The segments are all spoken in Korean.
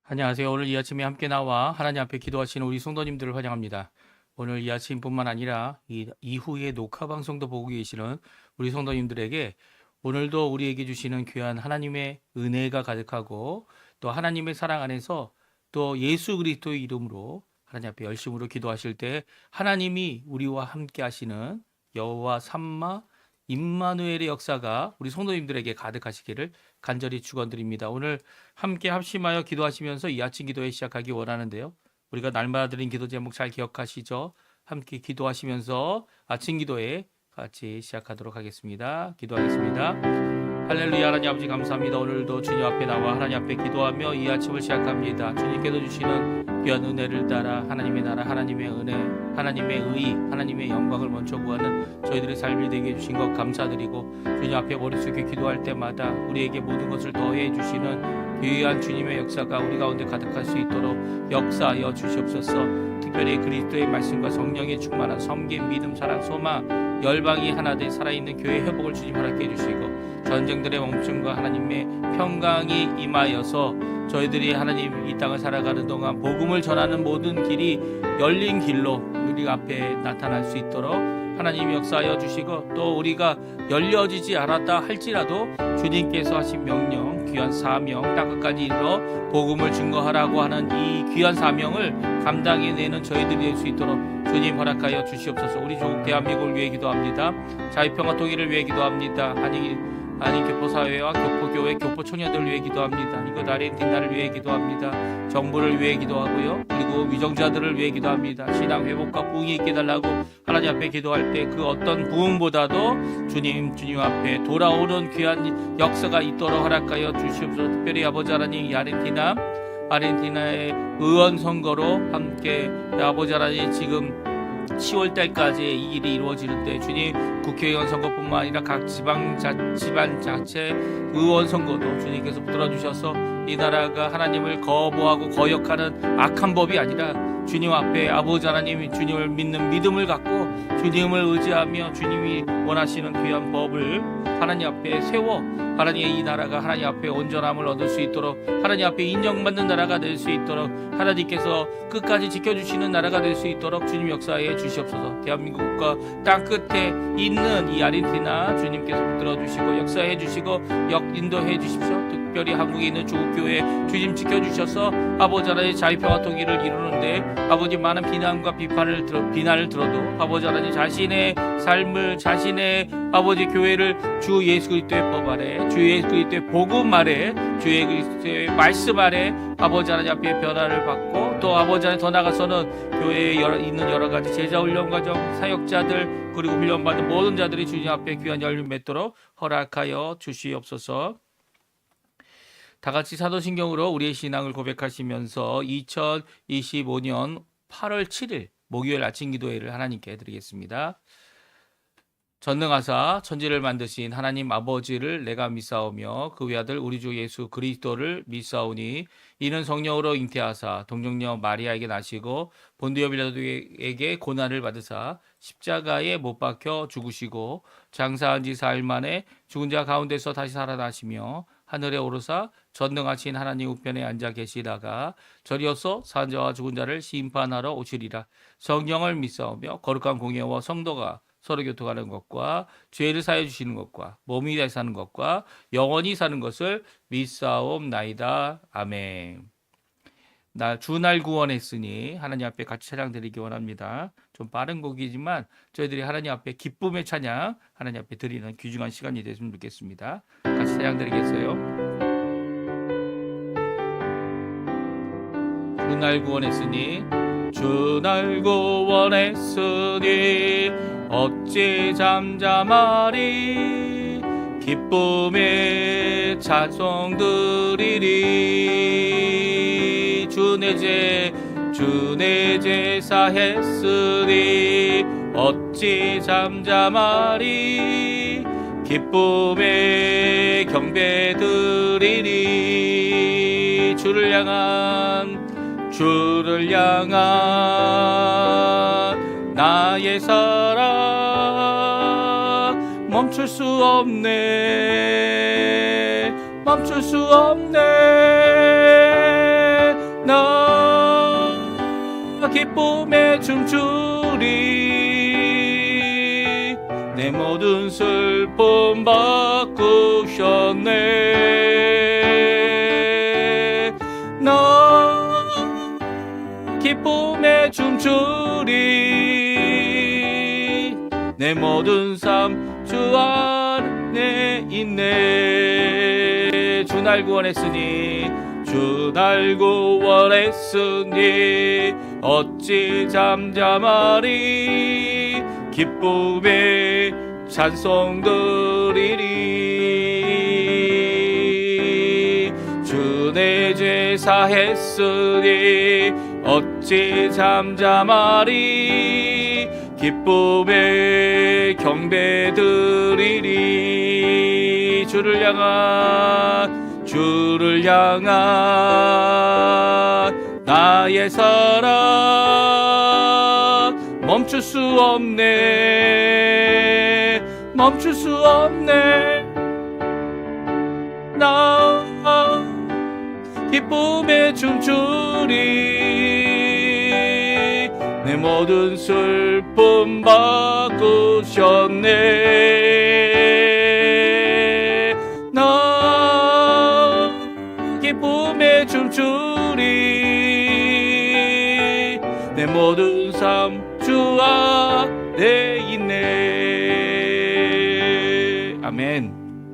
안녕하세요. 오늘 이 아침에 함께 나와 하나님 앞에 기도하시는 우리 성도님들을 환영합니다. 오늘 이 아침뿐만 아니라 이후에 녹화 방송도 보고 계시는 우리 성도님들에게 오늘도 우리에게 주시는 귀한 하나님의 은혜가 가득하고 또 하나님의 사랑 안에서 또 예수 그리스도의 이름으로 하나님 앞에 열심으로 기도하실 때 하나님이 우리와 함께 하시는 여호와 삼마 임마누엘의 역사가 우리 성도님들에게 가득하시기를 간절히 축원드립니다. 오늘 함께 합심하여 기도하시면서 이 아침 기도회 시작하기 원하는데요. 우리가 날마다 드린 기도 제목 잘 기억하시죠? 함께 기도하시면서 아침 기도회 같이 시작하도록 하겠습니다. 기도하겠습니다. 할렐루야. 하나님 아버지 감사합니다. 오늘도 주님 앞에 나와 하나님 앞에 기도하며 이 아침을 시작합니다. 주님께서 주시는 귀한 은혜를 따라 하나님의 나라, 하나님의 은혜, 하나님의 의, 하나님의 영광을 먼저 구하는 저희들의 삶이 되게 해주신 것 감사드리고, 주님 앞에 머리 숙여 기도할 때마다 우리에게 모든 것을 더해 주시는 귀한 주님의 역사가 우리 가운데 가득할 수 있도록 역사하여 주시옵소서. 특별히 그리스도의 말씀과 성령의 충만한 섬김, 믿음, 사랑, 소망, 열방이 하나 돼 살아있는 교회 회복을 주님 허락해 주시고, 전쟁들의 멈춤과 하나님의 평강이 임하여서 저희들이 하나님 이 땅을 살아가는 동안 복음을 전하는 모든 길이 열린 길로 우리 앞에 나타날 수 있도록 하나님이 역사하여 주시고, 또 우리가 열려지지 않았다 할지라도 주님께서 하신 명령, 귀한 사명 땅끝까지 이르러 복음을 증거하라고 하는 이 귀한 사명을 감당해내는 저희들이 될 수 있도록 주님 허락하여 주시옵소서. 우리 조국 대한민국을 위해 기도합니다. 자유평화 통일을 위해 기도합니다. 한인 교포사회와 교포교회, 교포청년들을 위해 기도합니다. 이곳 아르헨티나를 위해 기도합니다. 정부를 위해 기도하고요. 그리고 위정자들을 위해 기도합니다. 신앙 회복과 부흥이 있게 달라고 하나님 앞에 기도할 때 그 어떤 부흥보다도 주님 앞에 돌아오는 귀한 역사가 있도록 허락하여 주시옵소서. 특별히 아버지 하나님 이 아르헨티나의 의원 선거로 함께 아버지 하나님 지금 10월달까지 이 일이 이루어지는데 주님 국회의원 선거뿐만 아니라 각 지방자치 의원 선거도 주님께서 붙들어주셔서 이 나라가 하나님을 거부하고 거역하는 악한 법이 아니라 주님 앞에 아버지 하나님이 주님을 믿는 믿음을 갖고 주님을 의지하며 주님이 원하시는 귀한 법을 하나님 앞에 세워 하나님의 이 나라가 하나님 앞에 온전함을 얻을 수 있도록, 하나님 앞에 인정받는 나라가 될 수 있도록, 하나님께서 끝까지 지켜주시는 나라가 될 수 있도록 주님 역사해 주시옵소서. 대한민국과 땅끝에 있는 이 아르헨티나 주님께서 붙들어주시고 역사해 주시고 인도해 주십시오. 특별히 한국에 있는 조국교회 주님 지켜주셔서 아버지 하나님 자유평화 통일을 이루는데 아버지 많은 비난과 비난을 들어도 아버지 하나님 자신의 삶을, 자신의 아버지 교회를 주 예수 그리스도의 법 아래, 주 예수 그리스도의 복음 아래, 주 예수 그리스도의 말씀 아래 아버지 하나님 앞에 변화를 받고, 또 아버지 하나님 더 나가서는 교회에 있는 여러 가지 제자 훈련 과정, 사역자들, 그리고 훈련받은 모든 자들이 주님 앞에 귀한 열림 맺도록 허락하여 주시옵소서. 다 같이 사도신경으로 우리의 신앙을 고백하시면서 2025년 8월 7일 목요일 아침 기도회를 하나님께 드리겠습니다. 전능하사 천지를 만드신 하나님 아버지를 내가 믿사오며 그 외아들 우리 주 예수 그리스도를 믿사오니 이는 성령으로 잉태하사 동정녀 마리아에게 나시고 본디오 빌라도에게 고난을 받으사 십자가에 못 박혀 죽으시고 장사한 지 사흘 만에 죽은 자 가운데서 다시 살아나시며 하늘에 오르사 전능하신 하나님 우편에 앉아 계시다가 저리어서 산 자와 죽은 자를 심판하러 오시리라. 성령을 믿사오며 거룩한 공예와 성도가 서로 교통하는 것과 죄를 사해 주시는 것과 몸이 다시 사는 것과 영원히 사는 것을 믿사옵나이다. 아멘. 주날 구원했으니 하나님 앞에 같이 찬양드리기 원합니다. 좀 빠른 곡이지만 저희들이 하나님 앞에 기쁨의 찬양 하나님 앞에 드리는 귀중한 시간이 됐으면 좋겠습니다. 같이 찬양드리겠어요. 주날 구원했으니 주날 구원했으니 어찌 잠잠하리 기쁨의 찬송 드리리 주내 제사 했으니 어찌 잠잠하리 기쁨의 경배 드리리 주를 향한 나의 사랑 멈출 수 없네 나 기쁨에 춤추리 내 모든 슬픔 바꾸셨네 나 기쁨에 춤추리 내 모든 삶 주 안에 있네 주 날 구원했으니 주 날 구원했으니 어찌 잠잠하리 기쁨에 찬송 드리리 주 내 죄 사했으니 어찌 잠잠하리 기쁨에 경배 드리리 주를 향한 나의 사랑 멈출 수 없네 나 기쁨에 춤추리 내 모든 슬픔 바꾸셨네 나 기쁨에 춤추리 내 모든 삶 주 안에 있네 아멘.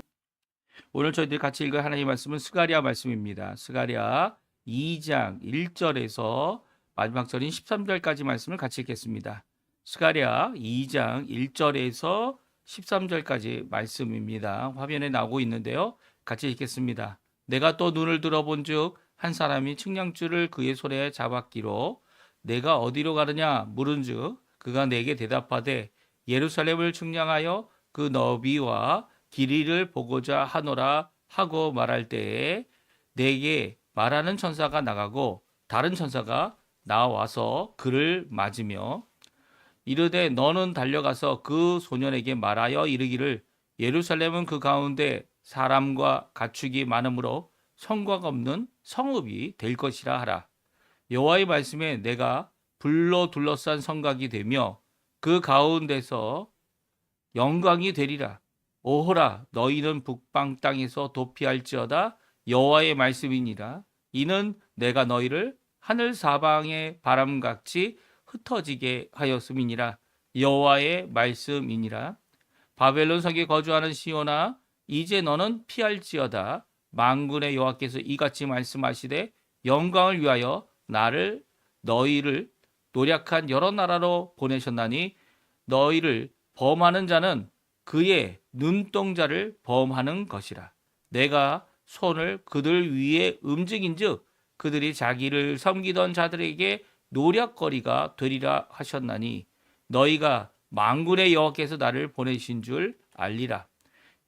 오늘 저희들이 같이 읽을 하나님의 말씀은 스가랴 말씀입니다. 스가랴 2장 1절에서 마지막 절인 13절까지 말씀을 같이 읽겠습니다. 스가랴 2장 1절에서 13절까지 말씀입니다. 화면에 나오고 있는데요. 같이 읽겠습니다. 내가 또 눈을 들어본즉 한 사람이 측량줄을 그의 손에 잡았기로 내가 어디로 가느냐 물은즉 그가 내게 대답하되 예루살렘을 측량하여 그 너비와 길이를 보고자 하노라 하고 말할 때에 내게 말하는 천사가 나가고 다른 천사가 나와서 그를 맞으며 이르되 너는 달려가서 그 소년에게 말하여 이르기를 예루살렘은 그 가운데 사람과 가축이 많으므로 성곽 없는 성읍이 될 것이라 하라. 여호와의 말씀에 내가 불로 둘러싼 성곽이 되며 그 가운데서 영광이 되리라. 오호라 너희는 북방 땅에서 도피할지어다 여호와의 말씀이니라. 이는 내가 너희를 하늘 사방의 바람같이 흩어지게 하였음이니라. 여호와의 말씀이니라. 바벨론 성에 거주하는 시온아 이제 너는 피할지어다. 만군의 여호와께서 이같이 말씀하시되 영광을 위하여 너희를 노력한 여러 나라로 보내셨나니 너희를 범하는 자는 그의 눈동자를 범하는 것이라. 내가 손을 그들 위에 움직인즉 그들이 자기를 섬기던 자들에게 노략거리가 되리라 하셨나니 너희가 만군의 여호와께서 나를 보내신 줄 알리라.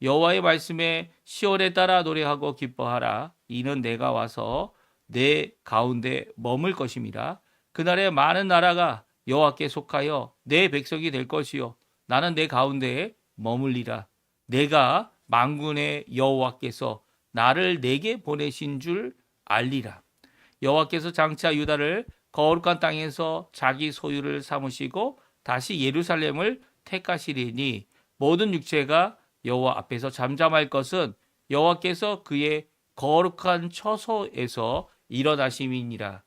여호와의 말씀에 시온에 따라 노래하고 기뻐하라. 이는 내가 와서 내 가운데 머물 것임이라. 그날에 많은 나라가 여호와께 속하여 내 백성이 될 것이요 나는 내 가운데에 머물리라. 내가 만군의 여호와께서 나를 내게 보내신 줄 알리라. 여호와께서 장차 유다를 거룩한 땅에서 자기 소유를 삼으시고 다시 예루살렘을 택하시리니 모든 육체가 여호와 앞에서 잠잠할 것은 여호와께서 그의 거룩한 처소에서 일어나심이니라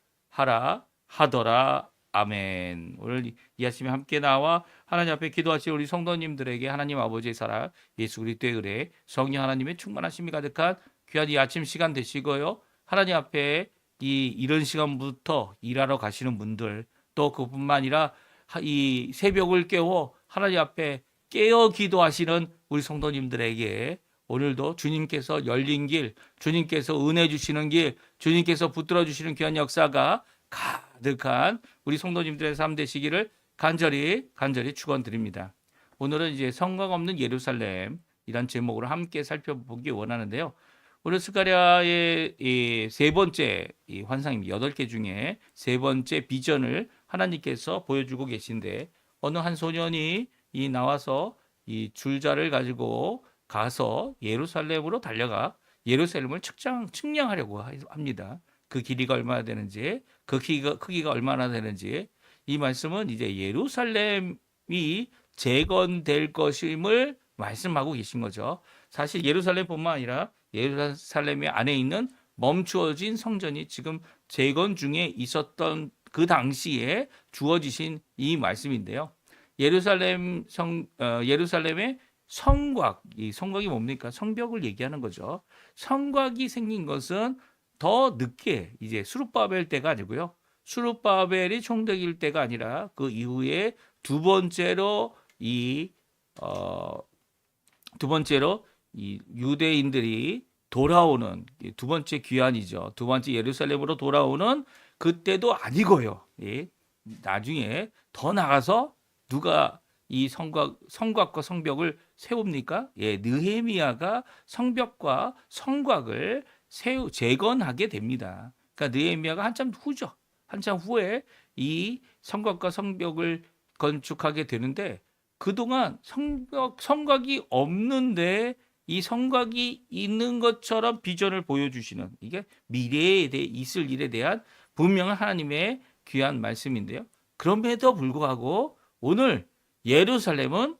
하더라. 아멘. 오늘 이 아침에 함께 나와 하나님 앞에 기도하실 우리 성도님들에게 하나님 아버지의 사랑, 예수 그리스도의 은혜, 성령 하나님의 충만하심이 가득한 귀한 이 아침 시간 되시고요. 하나님 앞에 이런 시간부터 일하러 가시는 분들, 또 그뿐만 아니라 이 새벽을 깨워 하나님 앞에 깨어 기도하시는 우리 성도님들에게 오늘도 주님께서 열린 길, 주님께서 은혜 주시는 길, 주님께서 붙들어 주시는 귀한 역사가 가득한 우리 성도님들의 삶 되시기를 간절히 축원드립니다. 오늘은 이제 성곽 없는 예루살렘이란 제목으로 함께 살펴보기 원하는데요. 오늘 스가랴의 세 번째 환상입니다. 8개 중에 세 번째 비전을 하나님께서 보여주고 계신데 어느 한 소년이 나와서 이 줄자를 가지고 가서 예루살렘으로 달려가 예루살렘을 측량하려고 합니다. 그 길이가 얼마나 되는지, 그 크기가 얼마나 되는지, 이 말씀은 이제 예루살렘이 재건될 것임을 말씀하고 계신 거죠. 사실 예루살렘뿐만 아니라 예루살렘의 안에 있는 멈추어진 성전이 지금 재건 중에 있었던 그 당시에 주어지신 이 말씀인데요. 예루살렘의 성곽, 이 성곽이 뭡니까? 성벽을 얘기하는 거죠. 성곽이 생긴 것은 더 늦게 이제 수룹바벨 때가 아니고요. 수룹바벨이 총독일 때가 아니라 그 이후에 두 번째로 이 유대인들이 돌아오는 두 번째 귀환이죠. 두 번째 예루살렘으로 돌아오는 그때도 아니고요. 예. 나중에 더 나가서 누가 이 성곽과 성벽을 세웁니까? 예, 느헤미야가 성벽과 성곽을 재건하게 됩니다. 그러니까 느헤미야가 한참 후죠. 한참 후에 이 성곽과 성벽을 건축하게 되는데 그동안 성곽이 없는데 이 성곽이 있는 것처럼 비전을 보여주시는 이게 미래에 대해 있을 일에 대한 분명한 하나님의 귀한 말씀인데요. 그럼에도 불구하고 오늘 예루살렘은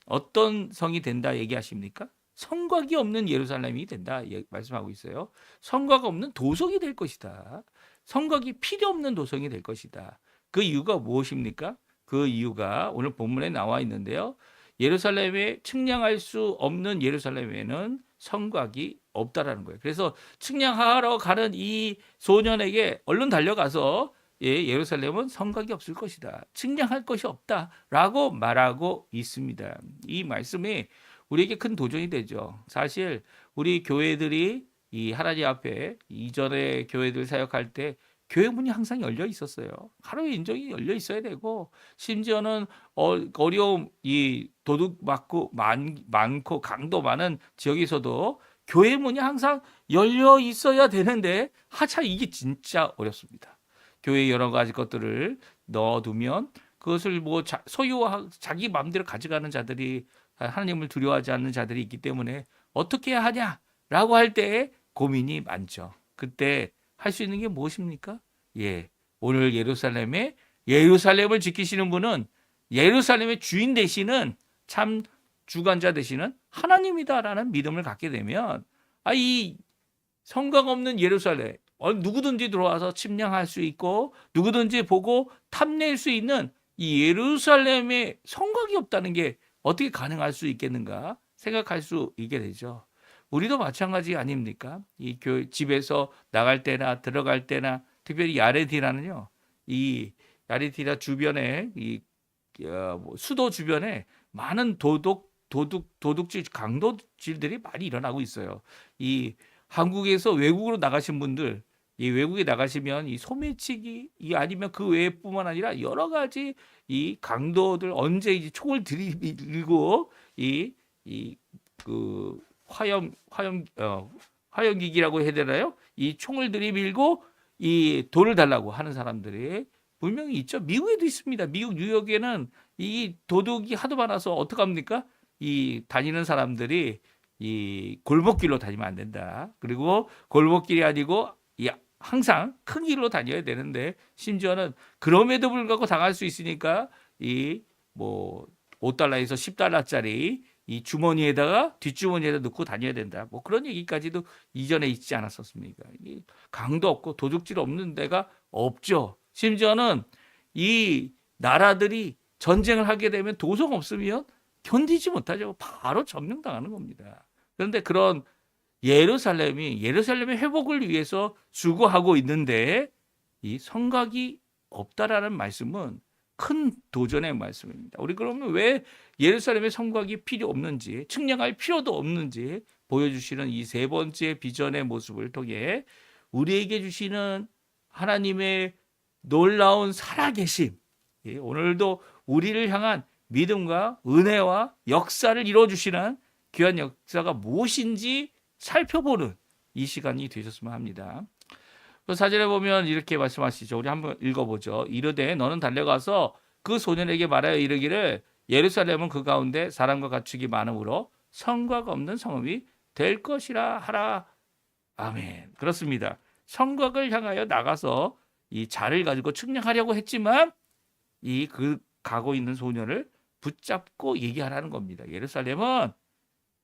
어떤 성이 된다 얘기하십니까? 성곽이 없는 예루살렘이 된다 말씀하고 있어요. 성곽 없는 도성이 될 것이다. 성곽이 필요 없는 도성이 될 것이다. 그 이유가 무엇입니까? 그 이유가 오늘 본문에 나와 있는데요. 예루살렘에 측량할 수 없는 예루살렘에는 성곽이 없다라는 거예요. 그래서 측량하러 가는 이 소년에게 얼른 달려가서 예루살렘은 성곽이 없을 것이다. 측량할 것이 없다라고 말하고 있습니다. 이 말씀이 우리에게 큰 도전이 되죠. 사실 우리 교회들이 이 하나님 앞에 이전에 교회들 사역할 때 교회 문이 항상 열려 있었어요. 하루에 인정이 열려 있어야 되고 심지어는 어려움 이 도둑 많고 강도 많은 지역에서도 교회 문이 항상 열려 있어야 되는데 하차 이게 진짜 어렵습니다. 교회 여러 가지 것들을 넣어두면 그것을 뭐 자기 마음대로 가져가는 자들이 하나님을 두려워하지 않는 자들이 있기 때문에 어떻게 해야 하냐라고 할 때 고민이 많죠. 그때 할 수 있는 게 무엇입니까? 예, 오늘 예루살렘을 지키시는 분은 예루살렘의 주인 되시는 참 주관자 되시는 하나님이다라는 믿음을 갖게 되면 이 성곽 없는 예루살렘 누구든지 들어와서 침략할 수 있고 누구든지 보고 탐낼 수 있는 이 예루살렘에 성곽이 없다는 게 어떻게 가능할 수 있겠는가 생각할 수 있게 되죠. 우리도 마찬가지 아닙니까? 이 집에서 나갈 때나 들어갈 때나 특별히 야레디라는요. 이 야레디라 주변에 수도 주변에 많은 도둑질 강도질들이 많이 일어나고 있어요. 이 한국에서 외국으로 나가신 분들 이 외국에 나가시면 이 소매치기 아니면 그 외뿐만 아니라 여러 가지 이 강도들 언제 이제 총을 들이밀고 그 화염기기라고 해야 되나요? 이 총을 들이밀고 이 돈을 달라고 하는 사람들이 분명히 있죠. 미국에도 있습니다. 미국 뉴욕에는 이 도둑이 하도 많아서 어떡합니까? 이 다니는 사람들이 이 골목길로 다니면 안 된다. 그리고 골목길이 아니고 항상 큰 길로 다녀야 되는데 심지어는 그럼에도 불구하고 당할 수 있으니까 이 뭐 5달러에서 10달러짜리 이 뒷주머니에다 넣고 다녀야 된다. 뭐 그런 얘기까지도 이전에 있지 않았었습니까? 강도 없고 도둑질 없는 데가 없죠. 심지어는 이 나라들이 전쟁을 하게 되면 도성 없으면 견디지 못하죠. 바로 점령당하는 겁니다. 그런데 그런 예루살렘의 회복을 위해서 수고하고 있는데 이 성곽이 없다라는 말씀은 큰 도전의 말씀입니다. 우리 그러면 왜 예루살렘의 성곽이 필요 없는지 측량할 필요도 없는지 보여주시는 이 세 번째 비전의 모습을 통해 우리에게 주시는 하나님의 놀라운 살아계심 오늘도 우리를 향한 믿음과 은혜와 역사를 이루어주시는 귀한 역사가 무엇인지 살펴보는 이 시간이 되셨으면 합니다. 그 사절에 보면 이렇게 말씀하시죠. 우리 한번 읽어보죠. 이르되 너는 달려가서 그 소년에게 말하여 이르기를 예루살렘은 그 가운데 사람과 가축이 많으므로 성곽 없는 성읍이 될 것이라 하라. 아멘. 그렇습니다. 성곽을 향하여 나가서 이 자를 가지고 측량하려고 했지만 이 가고 있는 소년을 붙잡고 얘기하라는 겁니다. 예루살렘은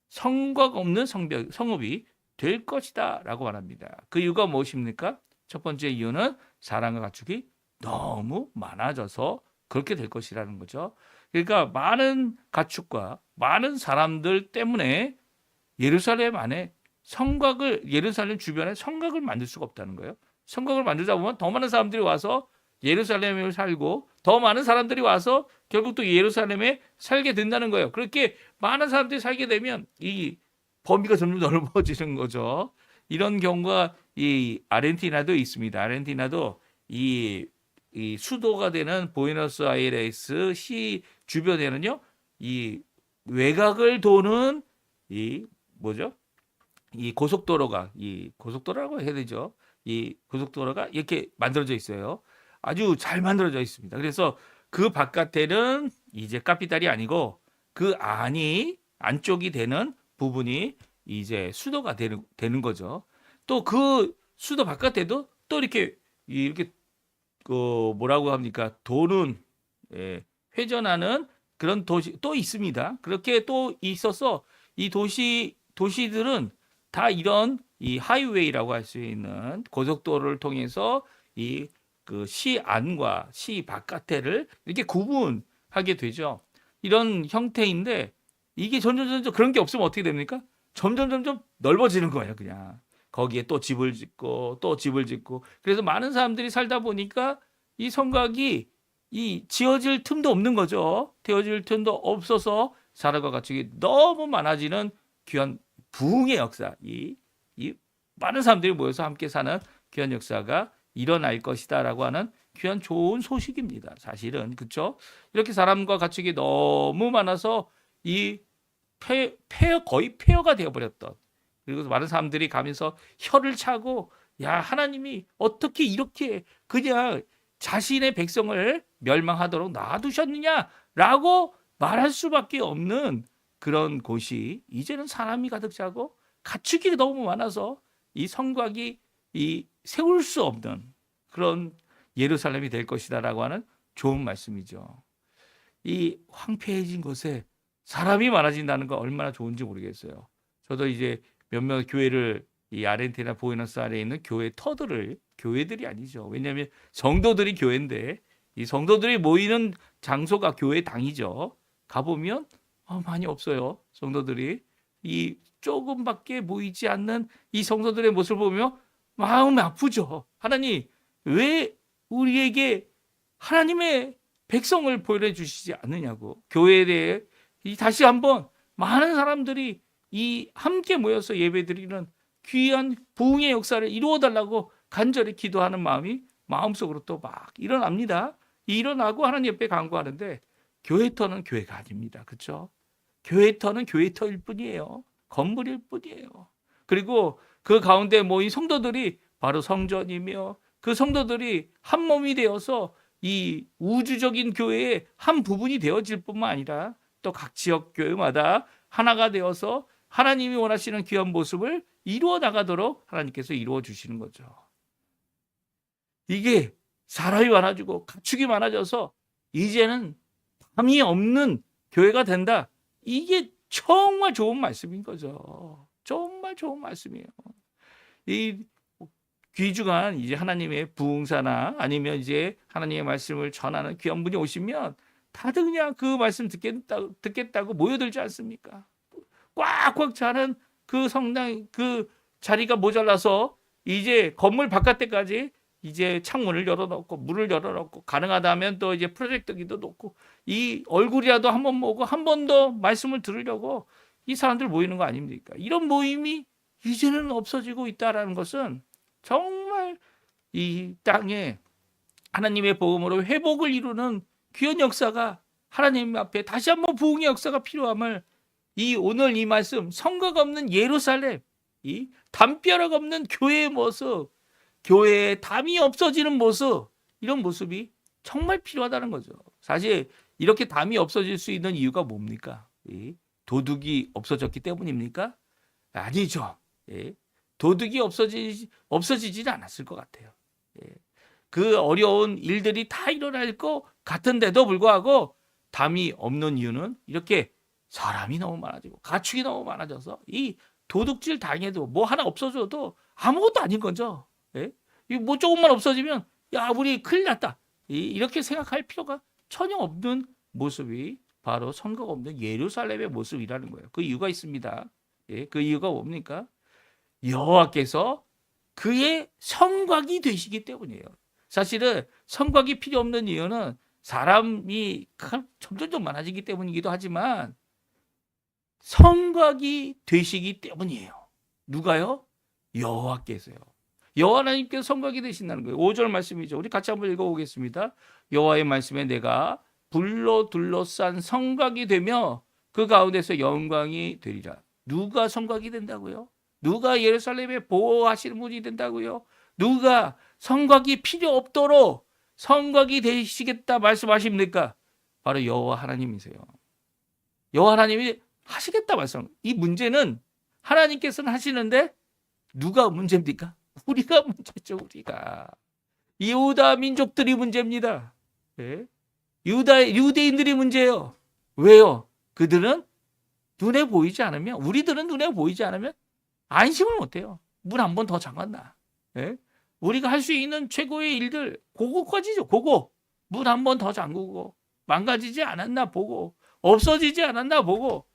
성곽 없는 성읍이 될 것이다 라고 말합니다. 그 이유가 무엇입니까? 첫 번째 이유는 사랑과 가축이 너무 많아져서 그렇게 될 것이라는 거죠. 그러니까 많은 가축과 많은 사람들 때문에 예루살렘 안에 예루살렘 주변에 성곽을 만들 수가 없다는 거예요. 성곽을 만들다 보면 더 많은 사람들이 와서 예루살렘에 살고 더 많은 사람들이 와서 결국 또 예루살렘에 살게 된다는 거예요. 그렇게 많은 사람들이 살게 되면 이 범위가 점점 넓어지는 거죠. 이런 경우가 이 아르헨티나도 있습니다. 아르헨티나도 이 수도가 되는 부에노스아이레스 시 주변에는요, 이 외곽을 도는 이 뭐죠? 이 고속도로라고 해야 되죠. 이 고속도로가 이렇게 만들어져 있어요. 아주 잘 만들어져 있습니다. 그래서 그 바깥에는 이제 카피탈이 아니고 그 안쪽이 되는 부분이 이제 수도가 되는 거죠. 또 그 수도 바깥에도 또 이렇게 뭐라고 합니까? 도는 회전하는 그런 도시 또 있습니다. 그렇게 또 있어서 이 도시들은 다 이런 이 하이웨이라고 할 수 있는 고속도로를 통해서 이 그 시 안과 시 바깥에를 이렇게 구분하게 되죠. 이런 형태인데 이게 점점 그런 게 없으면 어떻게 됩니까? 점점 넓어지는 거예요, 그냥. 거기에 또 집을 짓고 또 집을 짓고 그래서 많은 사람들이 살다 보니까 이 성곽이 이 지어질 틈도 없는 거죠. 되어질 틈도 없어서 사람과 가축이 너무 많아지는 귀한 부흥의 역사, 이 많은 사람들이 모여서 함께 사는 귀한 역사가 일어날 것이다라고 하는 귀한 좋은 소식입니다. 사실은 그렇죠. 이렇게 사람과 가축이 너무 많아서 이 거의 폐허가 되어버렸던 그리고 많은 사람들이 가면서 혀를 차고 야 하나님이 어떻게 이렇게 그냥 자신의 백성을 멸망하도록 놔두셨느냐라고 말할 수밖에 없는 그런 곳이 이제는 사람이 가득 차고 가축이 너무 많아서 이 성곽이 이 세울 수 없는 그런 예루살렘이 될 것이다라고 하는 좋은 말씀이죠. 이 황폐해진 곳에 사람이 많아진다는 거 얼마나 좋은지 모르겠어요. 저도 이제 몇몇 교회를 이 아르헨티나 부에노스아이레스에 있는 교회들이 아니죠. 왜냐하면 성도들이 교회인데 이 성도들이 모이는 장소가 교회 당이죠. 가보면 많이 없어요. 성도들이 이 조금밖에 모이지 않는 이 성도들의 모습을 보며 마음이 아프죠. 하나님 왜 우리에게 하나님의 백성을 보여주시지 않느냐고. 교회에 대해 다시 한번 많은 사람들이 이 함께 모여서 예배드리는 귀한 부흥의 역사를 이루어 달라고 간절히 기도하는 마음이 마음속으로 또 막 일어납니다. 일어나고 하나님 옆에 간구하는데 교회터는 교회가 아닙니다. 그렇죠? 교회터는 교회터일 뿐이에요. 건물일 뿐이에요. 그리고 그 가운데 모인 성도들이 바로 성전이며 그 성도들이 한 몸이 되어서 이 우주적인 교회의 한 부분이 되어질 뿐만 아니라 또 각 지역 교회마다 하나가 되어서 하나님이 원하시는 귀한 모습을 이루어 나가도록 하나님께서 이루어 주시는 거죠. 이게 사람이 많아지고 가축이 많아져서 이제는 담이 없는 교회가 된다. 이게 정말 좋은 말씀인 거죠. 정말 좋은 말씀이에요. 이 귀중한 이제 하나님의 부흥사나 아니면 이제 하나님의 말씀을 전하는 귀한 분이 오시면 다들 그냥 그 말씀 듣겠다고 모여들지 않습니까? 꽉꽉 차는 그 성당 그 자리가 모자라서 이제 건물 바깥에까지 이제 창문을 열어놓고 문을 열어놓고 가능하다면 또 이제 프로젝터기도 놓고 이 얼굴이라도 한번 보고 한 번 더 말씀을 들으려고 이 사람들 모이는 거 아닙니까? 이런 모임이 이제는 없어지고 있다라는 것은 정말 이 땅에 하나님의 복음으로 회복을 이루는 귀한 역사가 하나님 앞에 다시 한번 부흥의 역사가 필요함을 이 오늘 이 말씀 성곽 없는 예루살렘 이 담벼락 없는 교회의 모습 교회에 담이 없어지는 모습 이런 모습이 정말 필요하다는 거죠. 사실 이렇게 담이 없어질 수 있는 이유가 뭡니까? 도둑이 없어졌기 때문입니까? 아니죠. 도둑이 없어지지는 않았을 것 같아요. 예. 그 어려운 일들이 다 일어날 것 같은데도 불구하고 담이 없는 이유는 이렇게 사람이 너무 많아지고 가축이 너무 많아져서 이 도둑질 당해도 뭐 하나 없어져도 아무것도 아닌 거죠. 예? 뭐 조금만 없어지면 야 우리 큰일 났다. 이렇게 생각할 필요가 전혀 없는 모습이 바로 성곽 없는 예루살렘의 모습이라는 거예요. 그 이유가 있습니다. 예? 그 이유가 뭡니까? 여호와께서 그의 성곽이 되시기 때문이에요. 사실은 성곽이 필요 없는 이유는 사람이 점점 많아지기 때문이기도 하지만 성곽이 되시기 때문이에요. 누가요? 여호와께서요. 여호와 하나님께서 성곽이 되신다는 거예요. 5절 말씀이죠. 우리 같이 한번 읽어보겠습니다. 여호와의 말씀에 내가 불로 둘러싼 성곽이 되며 그 가운데서 영광이 되리라. 누가 성곽이 된다고요? 누가 예루살렘에 보호하시는 분이 된다고요? 누가 성곽이 필요 없도록 성곽이 되시겠다 말씀하십니까? 바로 여호와 하나님이세요. 여호와 하나님이 하시겠다 말씀. 이 문제는 하나님께서는 하시는데 누가 문제입니까? 우리가 문제죠. 우리가 유다 민족들이 문제입니다. 예? 유대인들이 문제예요. 왜요? 그들은 눈에 보이지 않으면, 우리들은 눈에 보이지 않으면 안심을 못해요. 문 한 번 더 잠갔나? 예? 우리가 할 수 있는 최고의 일들 그거까지죠. 그거 문 한 번 더 잠그고 망가지지 않았나 보고 없어지지 않았나 보고.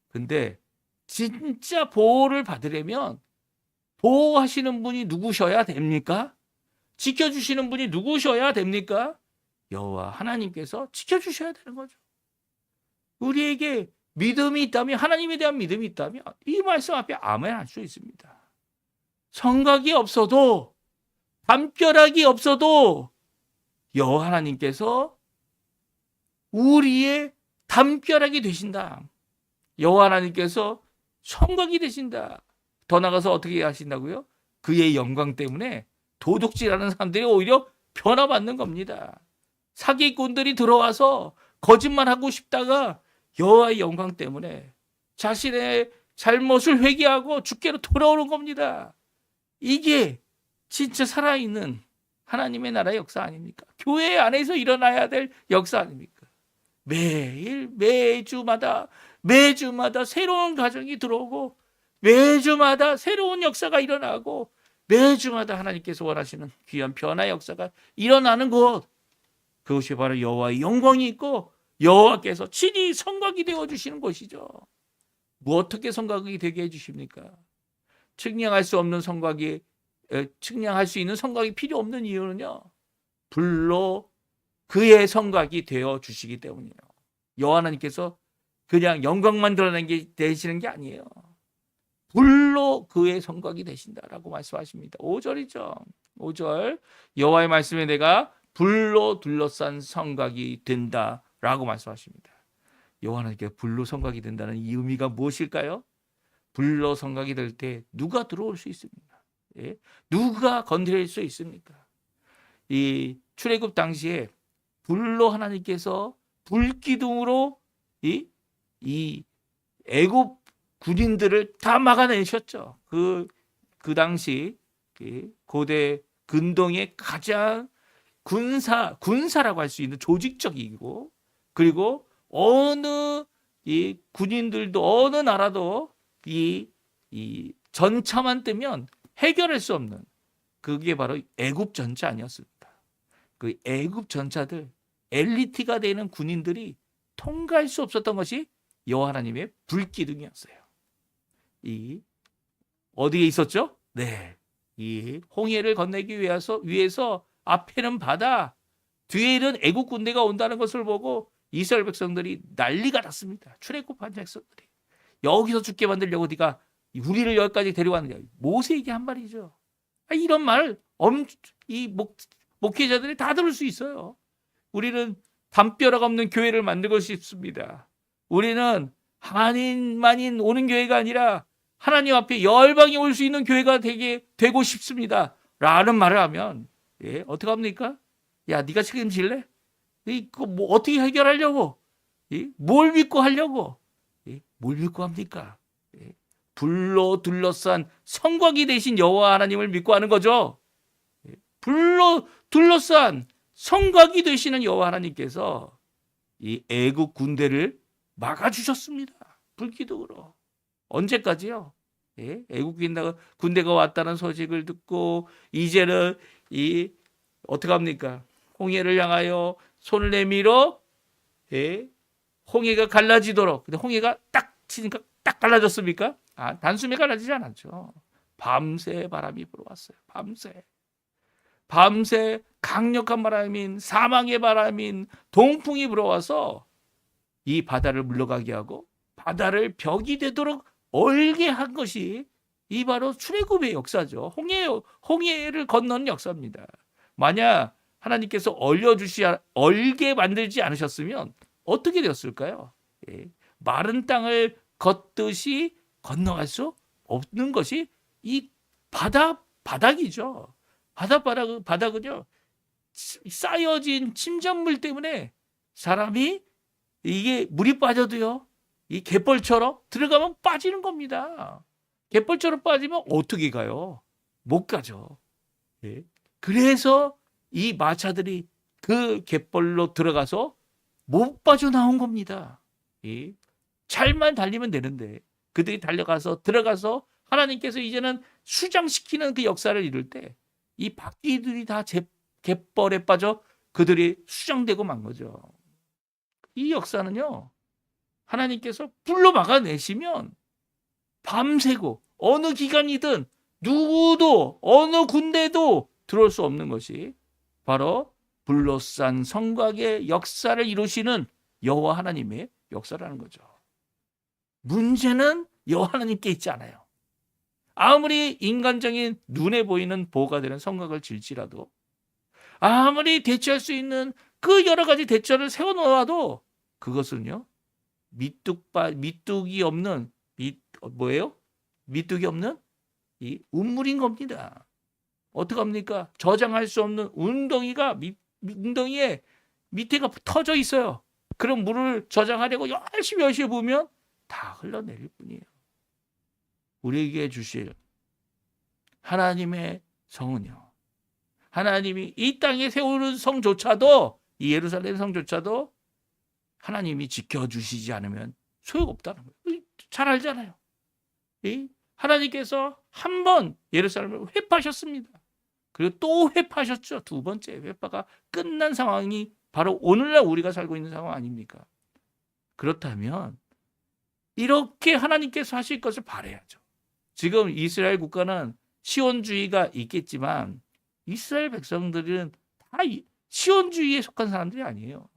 근데 진짜 보호를 받으려면 보호하시는 분이 누구셔야 됩니까? 지켜주시는 분이 누구셔야 됩니까? 여호와 하나님께서 지켜주셔야 되는 거죠. 우리에게 믿음이 있다면, 하나님에 대한 믿음이 있다면 이 말씀 앞에 아멘 할 수 있습니다. 성곽이 없어도, 담벼락이 없어도 여호와 하나님께서 우리의 담벼락이 되신다. 여호와 하나님께서 성곽이 되신다. 더 나가서 어떻게 하신다고요? 그의 영광 때문에 도둑질하는 사람들이 오히려 변화받는 겁니다. 사기꾼들이 들어와서 거짓말하고 싶다가 여호와의 영광 때문에 자신의 잘못을 회개하고 주께로 돌아오는 겁니다. 이게 진짜 살아있는 하나님의 나라의 역사 아닙니까? 교회 안에서 일어나야 될 역사 아닙니까? 매일 매주마다 새로운 가정이 들어오고 매주마다 새로운 역사가 일어나고 매주마다 하나님께서 원하시는 귀한 변화의 역사가 일어나는 곳, 그것이 바로 여호와의 영광이 있고 여호와께서 친히 성곽이 되어주시는 곳이죠. 뭐 어떻게 성곽이 되게 해주십니까? 측량할 수 없는 성곽이, 측량할 수 있는 성곽이 필요 없는 이유는요, 불로 그의 성곽이 되어주시기 때문이에요. 여호와 하나님께서 그냥 영광만 드러내는 게 되시는 게 아니에요. 불로 그의 성곽이 되신다라고 말씀하십니다. 5절이죠. 5절 여호와의 말씀에 내가 불로 둘러싼 성곽이 된다라고 말씀하십니다. 여호와 하나님께서 불로 성곽이 된다는 이 의미가 무엇일까요? 불로 성곽이 될 때 누가 들어올 수 있습니까? 예? 누가 건드릴 수 있습니까? 이 출애굽 당시에 불로 하나님께서 불기둥으로 이 애굽 군인들을 다 막아내셨죠. 그 당시 고대 근동의 가장 군사라고 할 수 있는 조직적이고, 그리고 어느 이 군인들도 어느 나라도 이 전차만 뜨면 해결할 수 없는, 그게 바로 애굽 전차 아니었습니까? 그 애굽 전차들, 엘리트가 되는 군인들이 통과할 수 없었던 것이 여호와 하나님의 불기둥이었어요. 이 어디에 있었죠? 네, 이 홍해를 건너기 위해서 앞에는 바다, 뒤에는 애국 군대가 온다는 것을 보고 이스라엘 백성들이 난리가 났습니다. 출애굽한 백성들이 여기서 죽게 만들려고 네가 우리를 여기까지 데려왔느냐. 모세에게 한 말이죠. 이런 말 이 목회자들이 다 들을 수 있어요. 우리는 담벼락 없는 교회를 만들고 싶습니다. 우리는 한인만인 오는 교회가 아니라 하나님 앞에 열방이 올 수 있는 교회가 되고 싶습니다. 라는 말을 하면, 예, 어떻게 합니까? 야, 네가 책임질래? 이거 뭐 어떻게 해결하려고? 예? 뭘 믿고 하려고? 예? 뭘 믿고 합니까? 예? 불로 둘러싼 성곽이 되신 여호와 하나님을 믿고 하는 거죠. 불로 둘러싼 성곽이 되시는 여호와 하나님께서 이 애국 군대를 막아주셨습니다. 불기둥으로. 언제까지요? 예? 애국 군대가 왔다는 소식을 듣고 이제는 이 어떻게 합니까? 홍해를 향하여 손을 내밀어 홍해가 갈라지도록. 근데 홍해가 딱 치니까 딱 갈라졌습니까? 단숨에 갈라지지 않았죠. 밤새 바람이 불어왔어요. 밤새 강력한 바람인 사망의 바람인 동풍이 불어와서 이 바다를 물러가게 하고 바다를 벽이 되도록 얼게 한 것이 이 바로 출애굽의 역사죠. 홍해를 건너는 역사입니다. 만약 하나님께서 얼게 만들지 않으셨으면 어떻게 되었을까요? 마른 땅을 걷듯이 건너갈 수 없는 것이 이 바닥이죠. 바닥은요, 쌓여진 침전물 때문에 사람이 이게 물이 빠져도요, 이 갯벌처럼 들어가면 빠지는 겁니다. 갯벌처럼 빠지면 어떻게 가요? 못 가죠. 그래서 이 마차들이 그 갯벌로 들어가서 못 빠져나온 겁니다. 잘만 달리면 되는데 그들이 들어가서 하나님께서 이제는 수장시키는 그 역사를 이룰 때 이 바퀴들이 다 갯벌에 빠져 그들이 수장되고 만 거죠. 이 역사는요, 하나님께서 불로 막아내시면 밤새고 어느 기간이든 누구도 어느 군대도 들어올 수 없는 것이 바로 불로 싼 성곽의 역사를 이루시는 여호와 하나님의 역사라는 거죠. 문제는 여호와 하나님께 있지 않아요. 아무리 인간적인 눈에 보이는 보호가 되는 성곽을 질지라도, 아무리 대처할 수 있는 그 여러 가지 대처를 세워놓아도 그것은요, 미뚝이 없는 미뚝이 없는 이 운물인 겁니다. 어떡합니까? 저장할 수 없는 웅덩이가 웅덩이에 밑에가 터져 있어요. 그럼 물을 저장하려고 열심히 부으면 다 흘러내릴 뿐이에요. 우리에게 주실 하나님의 성은요, 하나님이 이 땅에 세우는 성조차도, 이 예루살렘 성조차도 하나님이 지켜주시지 않으면 소용없다는 거예요. 잘 알잖아요. 하나님께서 한 번 예루살렘을 회파하셨습니다. 그리고 또 회파하셨죠. 두 번째 회파가 끝난 상황이 바로 오늘날 우리가 살고 있는 상황 아닙니까? 그렇다면 이렇게 하나님께서 하실 것을 바라야죠. 지금 이스라엘 국가는 시온주의가 있겠지만 이스라엘 백성들은 다 시온주의에 속한 사람들이 아니에요.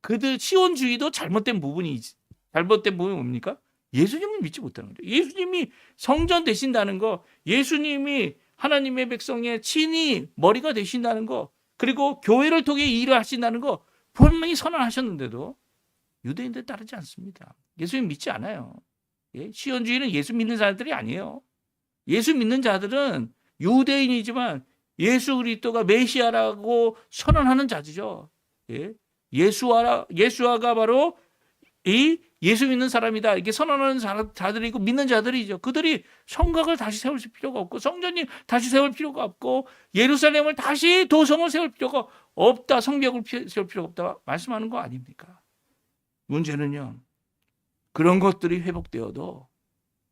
그들 시온주의도 잘못된 부분이 뭡니까? 예수님을 믿지 못하는 거죠. 예수님이 성전 되신다는 거, 예수님이 하나님의 백성의 친히 머리가 되신다는 거, 그리고 교회를 통해 일을 하신다는 거 분명히 선언하셨는데도 유대인들 따르지 않습니다. 예수님 믿지 않아요. 시온주의는 예수 믿는 사람들이 아니에요. 예수 믿는 자들은 유대인이지만 예수 그리스도가 메시아라고 선언하는 자들이죠. 예수아가 바로 이 예수 믿는 사람이다 이렇게 선언하는 자들이고 믿는 자들이죠. 그들이 성곽을 다시 세울 필요가 없고 성전이 다시 세울 필요가 없고 예루살렘을 다시 도성을 세울 필요가 없다, 성벽을 세울 필요가 없다 말씀하는 거 아닙니까? 문제는요, 그런 것들이 회복되어도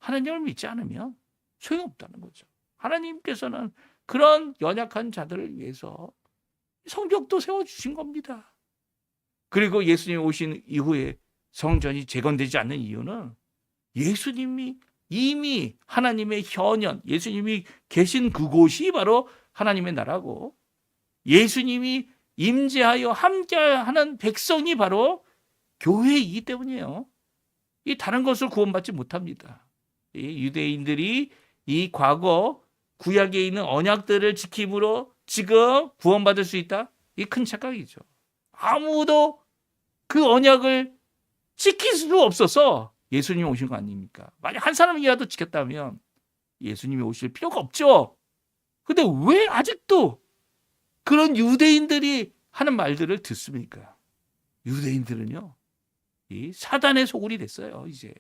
하나님을 믿지 않으면 소용없다는 거죠. 하나님께서는 그런 연약한 자들을 위해서 성벽도 세워주신 겁니다. 그리고 예수님 오신 이후에 성전이 재건되지 않는 이유는 예수님이 이미 하나님의 현현, 예수님이 계신 그곳이 바로 하나님의 나라고, 예수님이 임재하여 함께하는 백성이 바로 교회이기 때문이에요. 이 다른 것을 구원받지 못합니다. 이 유대인들이 이 과거 구약에 있는 언약들을 지킴으로 지금 구원받을 수 있다? 이 큰 착각이죠. 아무도 그 언약을 지킬 수 없어서 예수님이 오신 거 아닙니까? 만약 한 사람이라도 지켰다면 예수님이 오실 필요가 없죠. 근데 왜 아직도 그런 유대인들이 하는 말들을 듣습니까? 유대인들은요, 이 사단의 소굴이 됐어요. 이제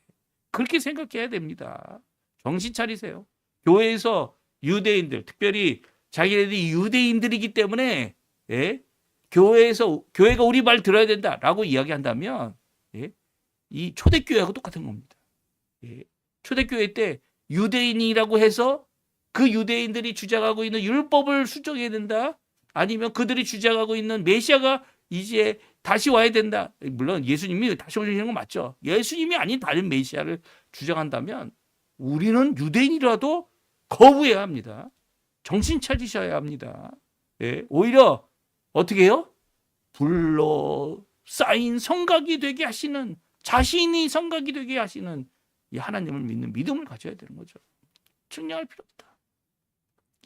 그렇게 생각해야 됩니다. 정신 차리세요. 교회에서 유대인들, 특별히 자기네들이 유대인들이기 때문에 예? 교회가 우리 말 들어야 된다라고 이야기한다면 예? 이 초대교회하고 똑같은 겁니다. 예? 초대교회 때 유대인이라고 해서 그 유대인들이 주장하고 있는 율법을 수정해야 된다. 아니면 그들이 주장하고 있는 메시아가 이제 다시 와야 된다. 물론 예수님이 다시 오시는 건 맞죠. 예수님이 아닌 다른 메시아를 주장한다면 우리는 유대인이라도 거부해야 합니다. 정신 차리셔야 합니다. 예, 오히려 어떻게 해요? 불러 쌓인 성곽이 되게 하시는, 자신이 성곽이 되게 하시는 이 하나님을 믿는 믿음을 가져야 되는 거죠. 측량할 필요 없다.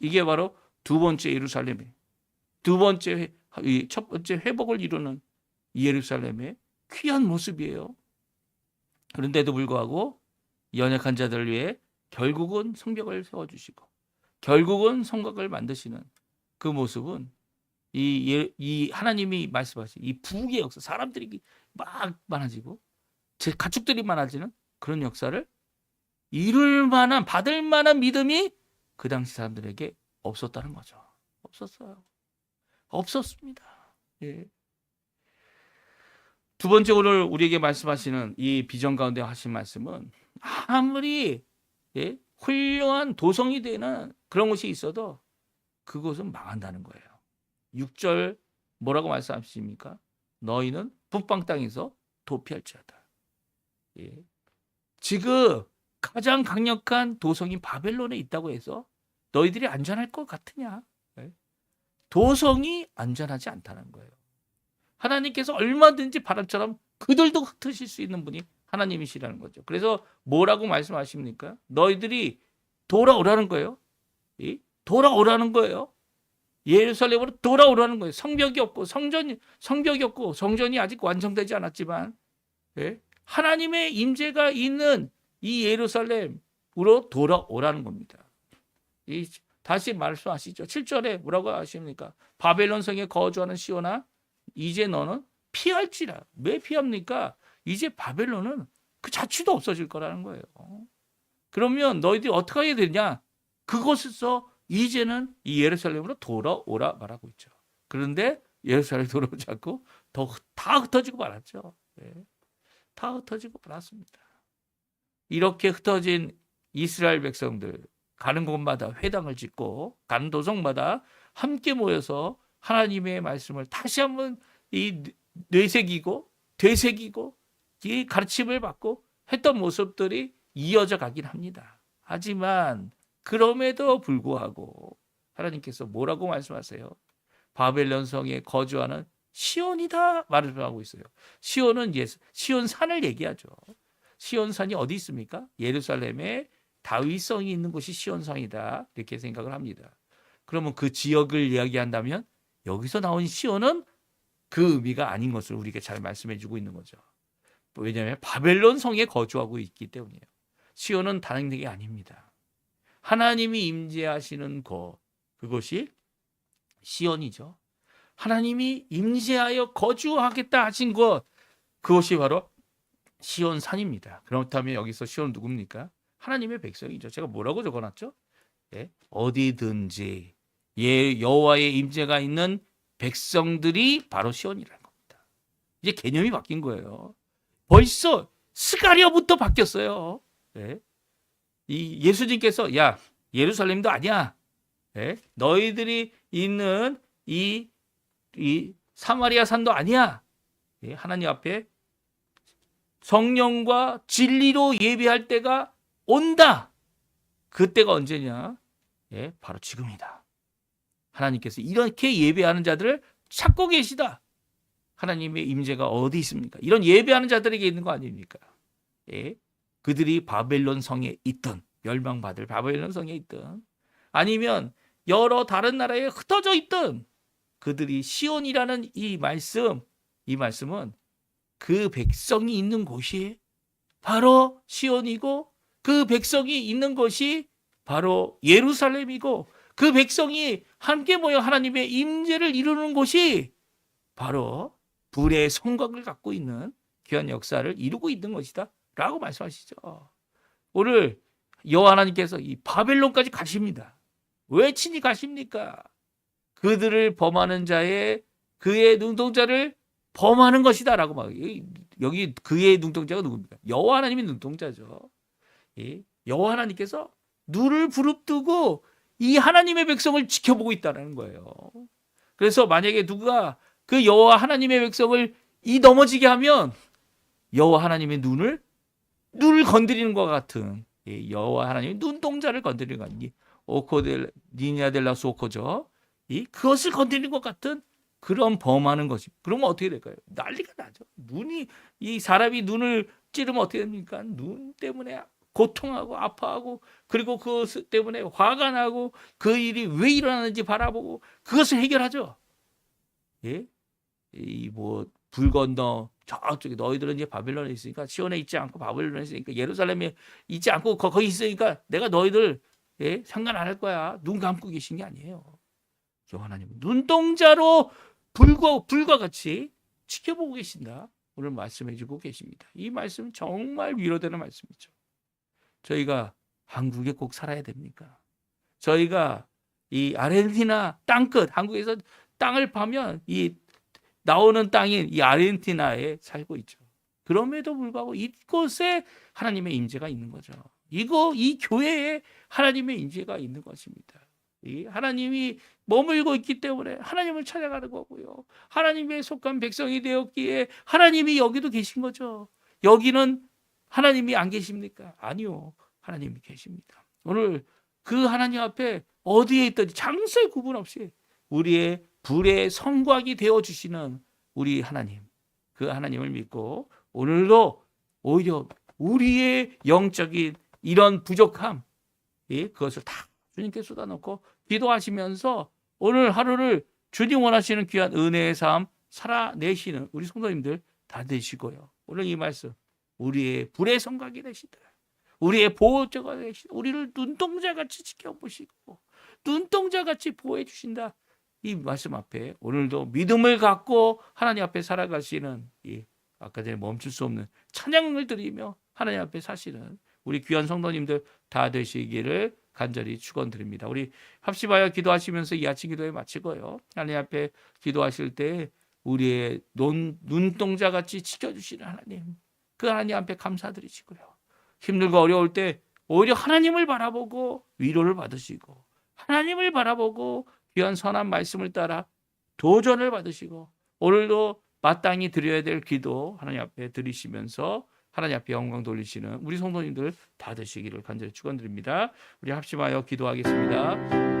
이게 바로 두 번째 예루살렘의 첫 번째 회복을 이루는 예루살렘의 귀한 모습이에요. 그런데도 불구하고 연약한 자들을 위해 결국은 성벽을 세워주시고 결국은 성곽을 만드시는 그 모습은 이 하나님이 말씀하신 이 부흥의 역사, 사람들이 막 많아지고 제 가축들이 많아지는 그런 역사를 이룰 만한, 받을 만한 믿음이 그 당시 사람들에게 없었다는 거죠. 없었어요. 없었습니다. 예. 두 번째 오늘 우리에게 말씀하시는 이 비전 가운데 하신 말씀은 아무리 예? 훌륭한 도성이 되는 그런 곳이 있어도 그곳은 망한다는 거예요. 6절 뭐라고 말씀하십니까? 너희는 북방 땅에서 도피할지어다. 예. 지금 가장 강력한 도성인 바벨론에 있다고 해서 너희들이 안전할 것 같으냐? 예. 도성이 안전하지 않다는 거예요. 하나님께서 얼마든지 바람처럼 그들도 흩으실 수 있는 분이 하나님이시라는 거죠. 그래서 뭐라고 말씀하십니까? 너희들이 돌아오라는 거예요. 돌아오라는 거예요. 예루살렘으로 돌아오라는 거예요. 성벽이 없고 성전이 아직 완성되지 않았지만 예? 하나님의 임재가 있는 이 예루살렘으로 돌아오라는 겁니다. 다시 말씀하시죠. 7절에 뭐라고 하십니까? 바벨론 성에 거주하는 시온아 이제 너는 피할지라. 왜 피합니까? 이제 바벨론은 그 자취도 없어질 거라는 거예요. 그러면 너희들이 어떻게 해야 되냐? 그곳에서 이제는 이 예루살렘으로 돌아오라 말하고 있죠. 그런데 예루살렘 돌아오지 않고 다 흩어지고 말았죠. 네. 다 흩어지고 말았습니다. 이렇게 흩어진 이스라엘 백성들 가는 곳마다 회당을 짓고 가는 도성마다 함께 모여서 하나님의 말씀을 다시 한번 이 뇌새기고 되새기고 이 가르침을 받고 했던 모습들이 이어져 가긴 합니다. 하지만 그럼에도 불구하고 하나님께서 뭐라고 말씀하세요? 바벨론 성에 거주하는 시온이다 말씀하고 있어요. 시온은 시온 산을 얘기하죠. 시온 산이 어디 있습니까? 예루살렘에 다윗성이 있는 곳이 시온성이다 이렇게 생각을 합니다. 그러면 그 지역을 이야기한다면 여기서 나온 시온은 그 의미가 아닌 것을 우리에게 잘 말씀해 주고 있는 거죠. 왜냐하면 바벨론 성에 거주하고 있기 때문이에요. 시온은 다른 게 아닙니다. 하나님이 임재하시는 그곳이 시온이죠. 하나님이 임재하여 거주하겠다 하신 그것이 바로 시온 산입니다. 그렇다면 여기서 시온은 누굽니까? 하나님의 백성이죠. 제가 뭐라고 적어놨죠? 예? 어디든지 여호와의 임재가 있는 백성들이 바로 시온이라는 겁니다. 이제 개념이 바뀐 거예요. 벌써 스가랴부터 바뀌었어요. 예? 예수님께서 야 예루살렘도 아니야. 예? 너희들이 있는 이 사마리아 산도 아니야. 예? 하나님 앞에 성령과 진리로 예배할 때가 온다. 그때가 언제냐? 예, 바로 지금이다. 하나님께서 이렇게 예배하는 자들을 찾고 계시다. 하나님의 임재가 어디 있습니까? 이런 예배하는 자들에게 있는 거 아닙니까? 예, 그들이 바벨론 성에 있든 멸망받을 바벨론 성에 있든 아니면 여러 다른 나라에 흩어져 있든 그들이 시온이라는 이 말씀은 그 백성이 있는 곳이 바로 시온이고 그 백성이 있는 곳이 바로 예루살렘이고 그 백성이 함께 모여 하나님의 임재를 이루는 곳이 바로 불의 성곽을 갖고 있는 귀한 역사를 이루고 있는 것이다 라고 말씀하시죠. 오늘 여호와 하나님께서 이 바벨론까지 가십니다. 왜 친히 가십니까? 그들을 범하는 자의 그의 눈동자를 범하는 것이다라고 막 여기 그의 눈동자가 누굽니까? 여호와 하나님이 눈동자죠. 여호와 하나님께서 눈을 부릅뜨고 이 하나님의 백성을 지켜보고 있다는 거예요. 그래서 만약에 누가 그 여호와 하나님의 백성을 이 넘어지게 하면 여호와 하나님의 눈을 건드리는 것 같은 여호와 하나님의 눈동자를 건드리는 것 같은 오코델 니냐델라스 오코죠. 그것을 건드리는 것 같은 그런 범하는 것이. 그러면 어떻게 될까요? 난리가 나죠. 이 사람이 눈을 찌르면 어떻게 됩니까? 눈 때문에 고통하고 아파하고 그리고 그것 때문에 화가 나고 그 일이 왜 일어나는지 바라보고 그것을 해결하죠. 예? 불 건너 저쪽에 너희들은 이제 바벨론에 있으니까 시온에 있지 않고 바벨론에 있으니까 예루살렘에 있지 않고 거기 있으니까 내가 너희들 상관 안 할 거야. 눈 감고 계신 게 아니에요. 하나님은 눈동자로 불과 같이 지켜보고 계신다. 오늘 말씀해주고 계십니다. 이 말씀 정말 위로되는 말씀이죠. 저희가 한국에 꼭 살아야 됩니까? 저희가 이 아르헨티나 땅끝 한국에서 땅을 파면 이 나오는 땅인 이 아르헨티나에 살고 있죠. 그럼에도 불구하고 이곳에 하나님의 임재가 있는 거죠. 이 교회에 하나님의 임재가 있는 것입니다. 하나님이 머물고 있기 때문에 하나님을 찾아가는 거고요. 하나님의 속한 백성이 되었기에 하나님이 여기도 계신 거죠. 여기는 하나님이 안 계십니까? 아니요. 하나님이 계십니다. 오늘 그 하나님 앞에 어디에 있든지 장소의 구분 없이 우리의 불의 성곽이 되어주시는 우리 하나님, 그 하나님을 믿고 오늘도 오히려 우리의 영적인 이런 부족함, 그것을 다 주님께 쏟아놓고 기도하시면서 오늘 하루를 주님 원하시는 귀한 은혜의 삶 살아내시는 우리 성도님들 다 되시고요. 오늘 이 말씀 우리의 불의 성곽이 되시더라. 우리의 보호자가 되시다. 우리를 눈동자같이 지켜보시고 눈동자같이 보호해 주신다. 이 말씀 앞에 오늘도 믿음을 갖고 하나님 앞에 살아가시는 아까 전에 멈출 수 없는 찬양을 드리며 하나님 앞에 사시는 우리 귀한 성도님들 다 되시기를 간절히 축원드립니다. 우리 합심하여 기도하시면서 이 아침 기도에 마치고요. 하나님 앞에 기도하실 때 우리의 눈동자같이 지켜주시는 하나님, 그 하나님 앞에 감사드리시고요. 힘들고 어려울 때 오히려 하나님을 바라보고 위로를 받으시고 하나님을 바라보고 귀한 선한 말씀을 따라 도전을 받으시고 오늘도 마땅히 드려야 될 기도 하나님 앞에 드리시면서 하나님 앞에 영광 돌리시는 우리 성도님들 다 되시기를 간절히 축원드립니다. 우리 합심하여 기도하겠습니다.